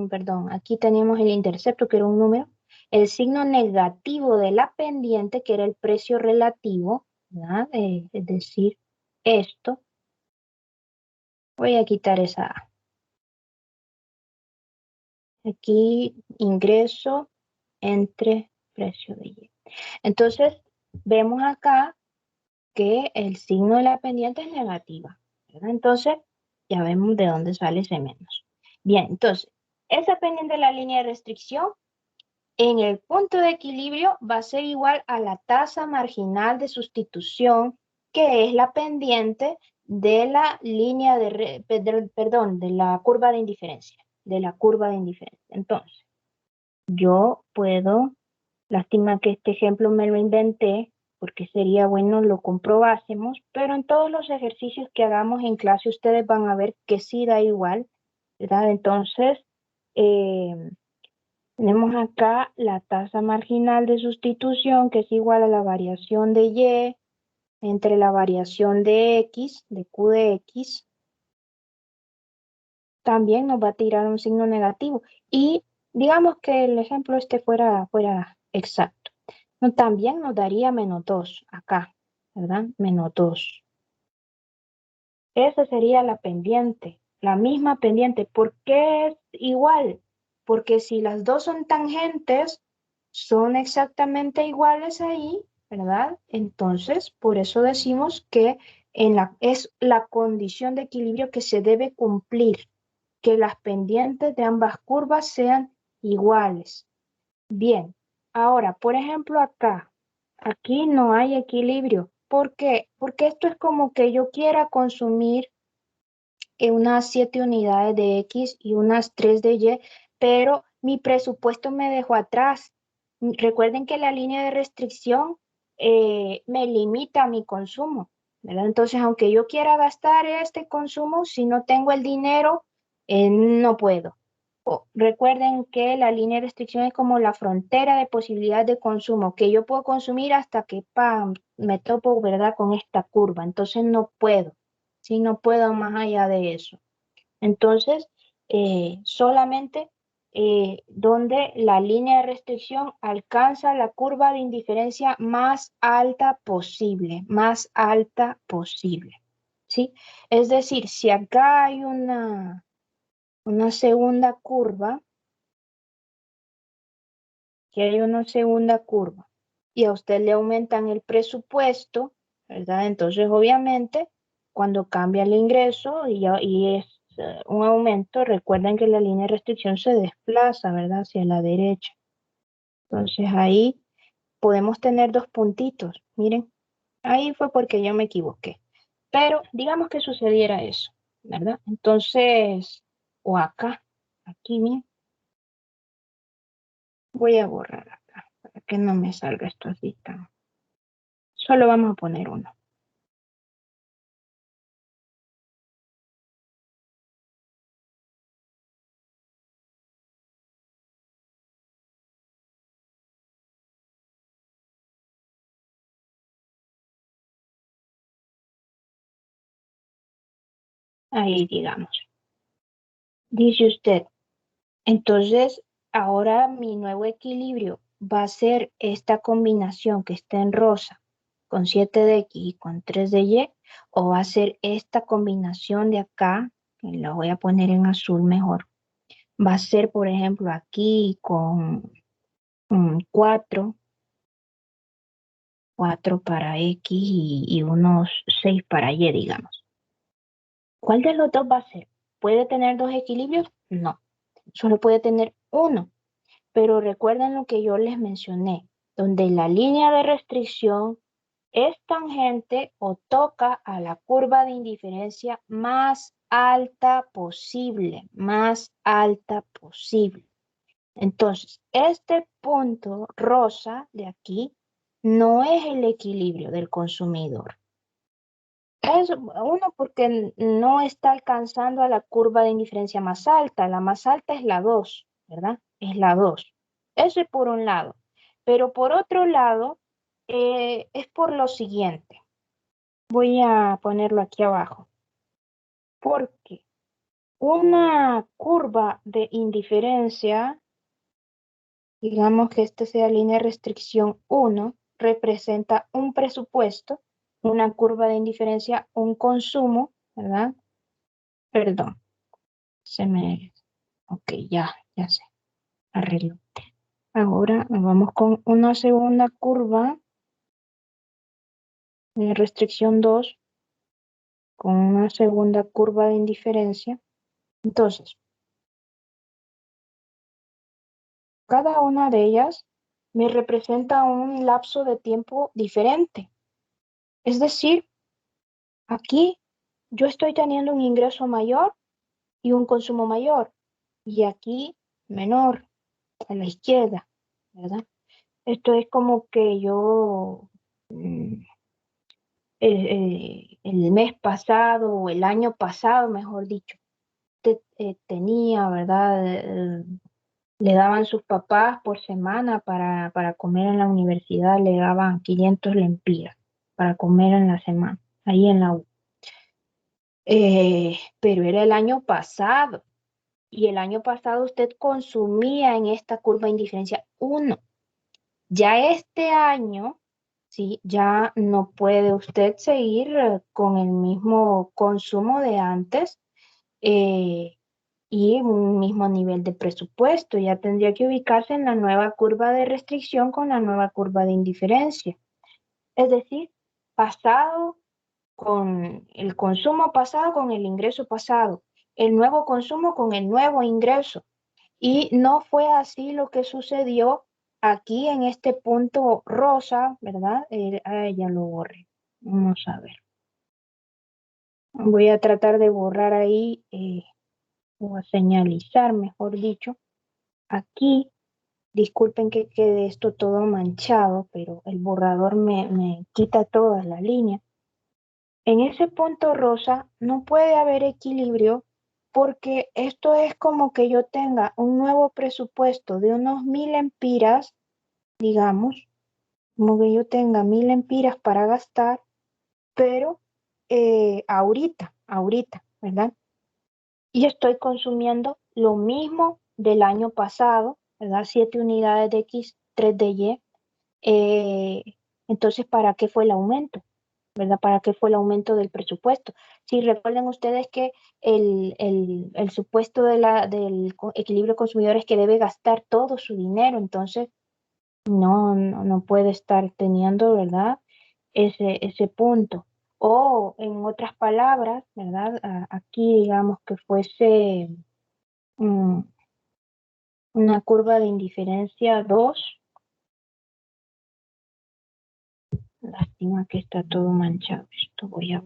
perdón, aquí teníamos el intercepto, que era un número, el signo negativo de la pendiente, que era el precio relativo, ¿verdad? Es decir, esto, voy a quitar esa A. Aquí ingreso entre precio de Y. Entonces, vemos acá que el signo de la pendiente es negativa, ¿verdad? Entonces, ya vemos de dónde sale ese menos. Bien, entonces, esa pendiente de la línea de restricción en el punto de equilibrio va a ser igual a la tasa marginal de sustitución, que es la pendiente de la línea perdón, de la curva de indiferencia, de la curva de indiferencia. Entonces, yo puedo, lástima que este ejemplo me lo inventé, porque sería bueno lo comprobásemos, pero en todos los ejercicios que hagamos en clase ustedes van a ver que sí da igual, ¿verdad? Entonces, tenemos acá la tasa marginal de sustitución, que es igual a la variación de Y entre la variación de X, de Q de X. También nos va a tirar un signo negativo. Y digamos que el ejemplo fuera exacto. No, también nos daría -2 acá, ¿verdad? -2. Esa sería la pendiente, la misma pendiente. ¿Por qué es igual? Porque si las dos son tangentes, son exactamente iguales ahí, ¿verdad? Entonces, por eso decimos que es la condición de equilibrio que se debe cumplir, que las pendientes de ambas curvas sean iguales. Bien, ahora, por ejemplo, aquí no hay equilibrio. ¿Por qué? Porque esto es como que yo quiera consumir unas 7 unidades de X y unas 3 de Y, pero mi presupuesto me dejó atrás. Recuerden que la línea de restricción me limita mi consumo, ¿verdad? Entonces, aunque yo quiera gastar este consumo, si no tengo el dinero, no puedo. Recuerden que la línea de restricción es como la frontera de posibilidad de consumo, que yo puedo consumir hasta que ¡pam! Me topo, ¿verdad?, con esta curva. Entonces no puedo, ¿sí? No puedo más allá de eso. Entonces, solamente donde la línea de restricción alcanza la curva de indiferencia más alta posible, ¿sí? Es decir, si acá hay una segunda curva, que hay una segunda curva y a usted le aumentan el presupuesto, ¿verdad? Entonces, obviamente, cuando cambia el ingreso y es un aumento, recuerden que la línea de restricción se desplaza, ¿verdad?, hacia la derecha. Entonces, ahí podemos tener dos puntitos. Miren, ahí fue porque yo me equivoqué. Pero digamos que sucediera eso, ¿verdad? Entonces, o acá, aquí, miren, voy a borrar acá para que no me salga esto así tan. Solo vamos a poner uno. Ahí digamos. Dice usted, entonces ahora mi nuevo equilibrio va a ser esta combinación que está en rosa con 7 de X y con 3 de Y, o va a ser esta combinación de acá, que la voy a poner en azul mejor. Va a ser, por ejemplo, aquí con 4 para X y unos 6 para Y, digamos. ¿Cuál de los dos va a ser? ¿Puede tener dos equilibrios? No, solo puede tener uno. Pero recuerden lo que yo les mencioné, donde la línea de restricción es tangente o toca a la curva de indiferencia más alta posible, más alta posible. Entonces, este punto rosa de aquí no es el equilibrio del consumidor. Es uno porque no está alcanzando a la curva de indiferencia más alta. La más alta es la 2, ¿verdad? Es la 2. Eso es por un lado. Pero por otro lado, es por lo siguiente. Voy a ponerlo aquí abajo. Porque una curva de indiferencia, digamos que esta sea línea de restricción 1, representa un presupuesto, una curva de indiferencia, un consumo, ¿verdad? Perdón, se me. Ok, ya sé, arreglo. Ahora vamos con una segunda curva de restricción 2 con una segunda curva de indiferencia. Entonces, cada una de ellas me representa un lapso de tiempo diferente. Es decir, aquí yo estoy teniendo un ingreso mayor y un consumo mayor, y aquí menor, a la izquierda, ¿verdad? Esto es como que yo el mes pasado o el año pasado, mejor dicho, tenía, ¿verdad? Le daban sus papás por semana para comer en la universidad, le daban 500 lempiras para comer en la semana, ahí en la U. Pero era el año pasado, y el año pasado usted consumía en esta curva de indiferencia 1. Ya este año, sí, ya no puede usted seguir con el mismo consumo de antes eh, y un mismo nivel de presupuesto. Ya tendría que ubicarse en la nueva curva de restricción con la nueva curva de indiferencia. Es decir, pasado con el consumo pasado con el ingreso pasado, el nuevo consumo con el nuevo ingreso. Y no fue así lo que sucedió aquí en este punto rosa, ¿verdad? Ya lo borré. Vamos a ver. Voy a tratar de borrar ahí, o a señalizar, mejor dicho. Aquí, disculpen que quede esto todo manchado, pero el borrador me quita todas las líneas. En ese punto rosa no puede haber equilibrio porque esto es como que yo tenga un nuevo presupuesto de unos 1.000 lempiras, digamos, como que yo tenga 1.000 lempiras para gastar, pero ahorita, ¿verdad? Y estoy consumiendo lo mismo del año pasado, ¿verdad? 7 unidades de X, 3 de Y. Eh, entonces, ¿para qué fue el aumento? ¿Verdad? ¿Para qué fue el aumento del presupuesto? Si recuerden ustedes que el supuesto del equilibrio consumidor es que debe gastar todo su dinero, entonces no puede estar teniendo, ¿verdad? Ese punto. O en otras palabras, ¿verdad? Aquí digamos que fuese mm, una curva de indiferencia 2. Lástima que está todo manchado. Esto voy a...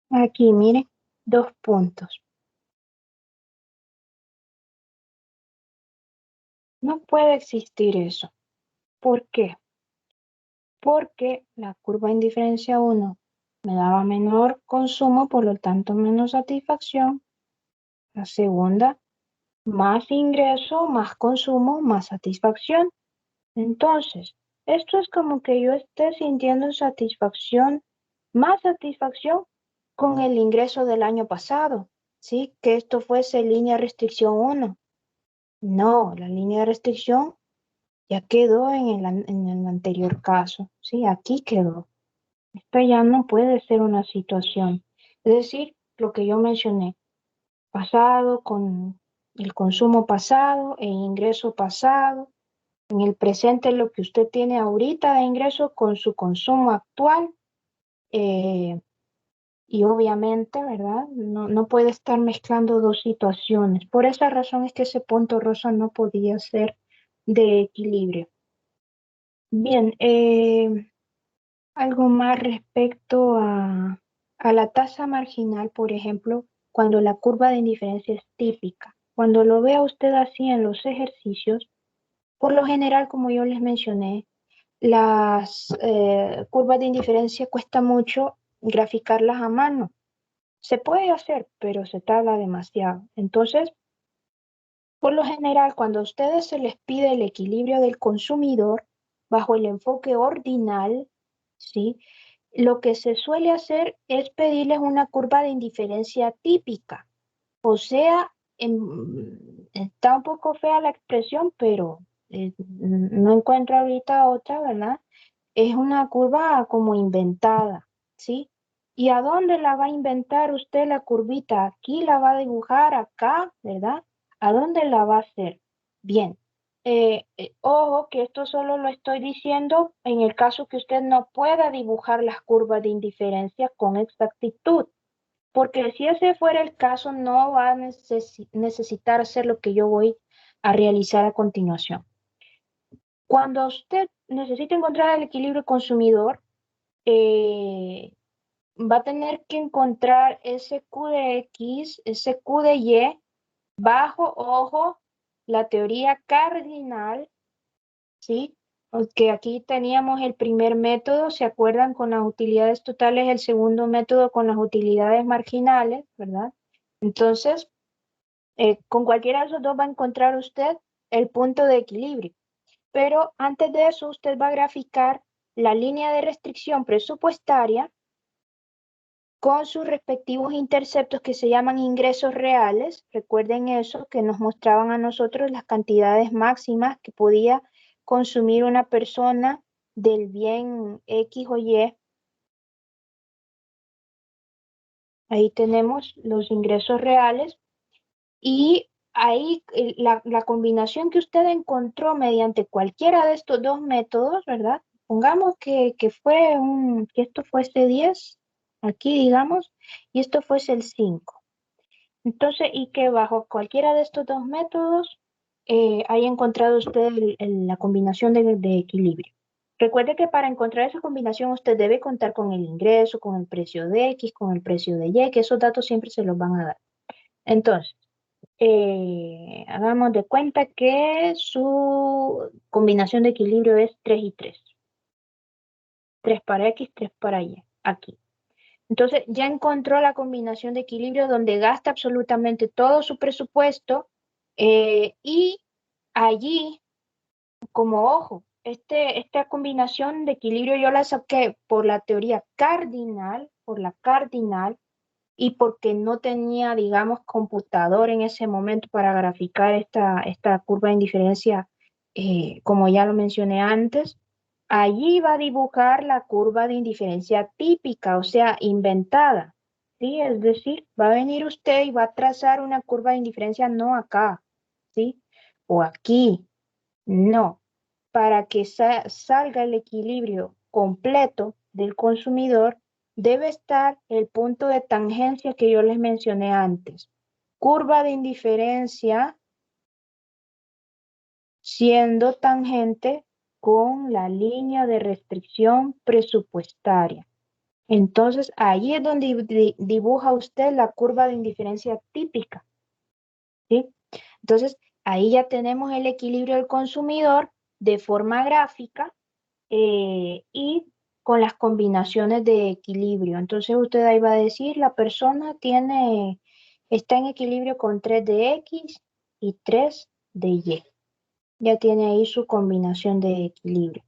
Aquí, mire, 2 puntos. No puede existir eso. ¿Por qué? Porque la curva de indiferencia 1 me daba menor consumo, por lo tanto menos satisfacción. La segunda, más ingreso, más consumo, más satisfacción. Entonces, esto es como que yo esté sintiendo satisfacción, más satisfacción con el ingreso del año pasado, ¿sí? Que esto fuese línea restricción 1. No, la línea de restricción ya quedó en el anterior caso, ¿sí? Aquí quedó. Esto ya no puede ser una situación. Es decir, lo que yo mencioné, pasado con el consumo pasado, el ingreso pasado, en el presente lo que usted tiene ahorita de ingreso con su consumo actual, eh, y obviamente, ¿verdad? No puede estar mezclando dos situaciones. Por esa razón es que ese punto rosa no podía ser de equilibrio. Bien, algo más respecto a la tasa marginal, por ejemplo, cuando la curva de indiferencia es típica. Cuando lo vea usted así en los ejercicios, por lo general, como yo les mencioné, las curvas de indiferencia cuesta mucho graficarlas a mano. Se puede hacer, pero se tarda demasiado. Entonces, por lo general, cuando a ustedes se les pide el equilibrio del consumidor bajo el enfoque ordinal, ¿sí? Lo que se suele hacer es pedirles una curva de indiferencia típica. O sea, está un poco fea la expresión, pero no encuentro ahorita otra, ¿verdad? Es una curva como inventada, ¿sí? ¿Y a dónde la va a inventar usted la curvita? Aquí la va a dibujar, acá, ¿verdad? ¿A dónde la va a hacer? Bien. Ojo que esto solo lo estoy diciendo en el caso que usted no pueda dibujar las curvas de indiferencia con exactitud, porque si ese fuera el caso, no va a necesitar hacer lo que yo voy a realizar a continuación. Cuando usted necesita encontrar el equilibrio consumidor, eh, va a tener que encontrar ese Q de X, ese Q de Y, bajo, ojo, la teoría cardinal, ¿sí? Porque aquí teníamos el primer método, ¿se acuerdan? Con las utilidades totales, el segundo método con las utilidades marginales, ¿verdad? Entonces, con cualquiera de esos dos va a encontrar usted el punto de equilibrio. Pero antes de eso, usted va a graficar la línea de restricción presupuestaria con sus respectivos interceptos que se llaman ingresos reales. Recuerden eso, que nos mostraban a nosotros las cantidades máximas que podía consumir una persona del bien X o Y. Ahí tenemos los ingresos reales y ahí la combinación que usted encontró mediante cualquiera de estos dos métodos, ¿verdad? Pongamos que esto fuese 10 aquí digamos, y esto fuese el 5. Entonces, y que bajo cualquiera de estos dos métodos haya encontrado usted la combinación de equilibrio. Recuerde que para encontrar esa combinación usted debe contar con el ingreso, con el precio de X, con el precio de Y, que esos datos siempre se los van a dar. Entonces, hagamos de cuenta que su combinación de equilibrio es 3 y 3. 3 para X, 3 para Y, aquí. Entonces, ya encontró la combinación de equilibrio donde gasta absolutamente todo su presupuesto y allí, como ojo, esta combinación de equilibrio yo la saqué por la teoría cardinal, por la cardinal, y porque no tenía, digamos, computador en ese momento para graficar esta curva de indiferencia, como ya lo mencioné antes. Allí va a dibujar la curva de indiferencia típica, o sea, inventada, ¿sí? Es decir, va a venir usted y va a trazar una curva de indiferencia no acá, ¿sí? O aquí, no. Para que salga el equilibrio completo del consumidor, debe estar el punto de tangencia que yo les mencioné antes. Curva de indiferencia siendo tangente con la línea de restricción presupuestaria. Entonces, ahí es donde dibuja usted la curva de indiferencia típica, ¿sí? Entonces, ahí ya tenemos el equilibrio del consumidor de forma gráfica y con las combinaciones de equilibrio. Entonces, usted ahí va a decir, la persona está en equilibrio con 3 de X y 3 de Y. Ya tiene ahí su combinación de equilibrio.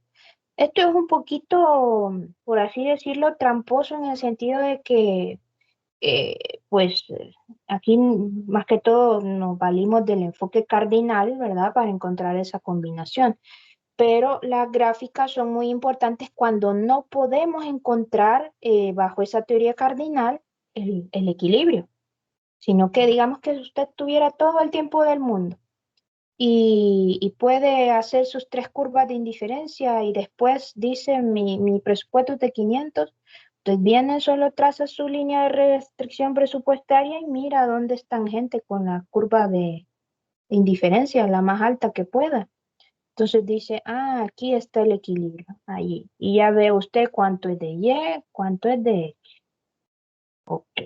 Esto es un poquito, por así decirlo, tramposo en el sentido de que, aquí más que todo nos valimos del enfoque cardinal, ¿verdad? Para encontrar esa combinación. Pero las gráficas son muy importantes cuando no podemos encontrar bajo esa teoría cardinal el equilibrio, sino que digamos que usted tuviera todo el tiempo del mundo y puede hacer sus 3 curvas de indiferencia y después dice mi presupuesto es de 500. Entonces viene, solo traza su línea de restricción presupuestaria y mira dónde están gente con la curva de indiferencia, la más alta que pueda. Entonces dice, aquí está el equilibrio, allí. Y ya ve usted cuánto es de Y, cuánto es de X. Ok.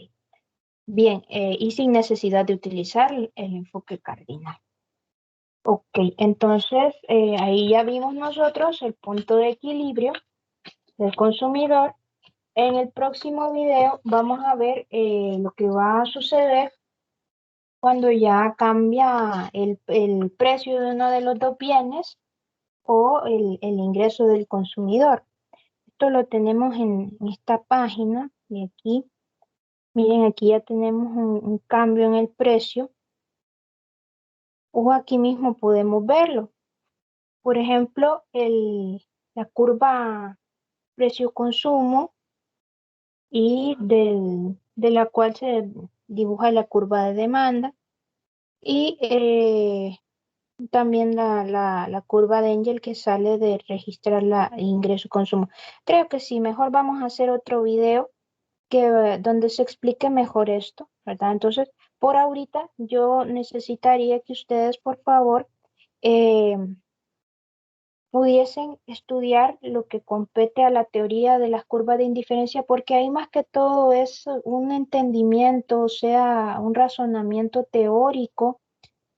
Bien, y sin necesidad de utilizar el enfoque cardinal. Ok, entonces ahí ya vimos nosotros el punto de equilibrio del consumidor. En el próximo video vamos a ver lo que va a suceder cuando ya cambia el precio de uno de los dos bienes o el ingreso del consumidor. Esto lo tenemos en esta página y aquí, miren, aquí ya tenemos un cambio en el precio o aquí mismo podemos verlo. Por ejemplo, la curva precio-consumo y de la cual se dibuja la curva de demanda y también la curva de Engel que sale de registrar la ingreso-consumo. Creo que sí, mejor vamos a hacer otro video donde se explique mejor esto, ¿verdad? Entonces, por ahorita yo necesitaría que ustedes, por favor, eh, pudiesen estudiar lo que compete a la teoría de las curvas de indiferencia, porque ahí más que todo es un entendimiento, o sea, un razonamiento teórico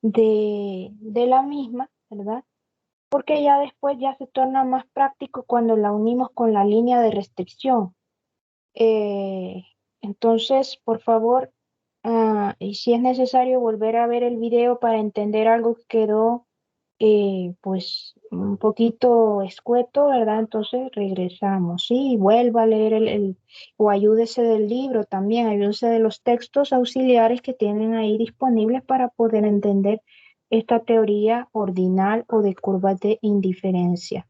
de la misma, ¿verdad? Porque ya después ya se torna más práctico cuando la unimos con la línea de restricción. Eh, entonces, por favor, y si es necesario volver a ver el video para entender algo que quedó pues un poquito escueto, ¿verdad? Entonces regresamos, sí, y vuelva a leer o ayúdese del libro también, ayúdese de los textos auxiliares que tienen ahí disponibles para poder entender esta teoría ordinal o de curvas de indiferencia.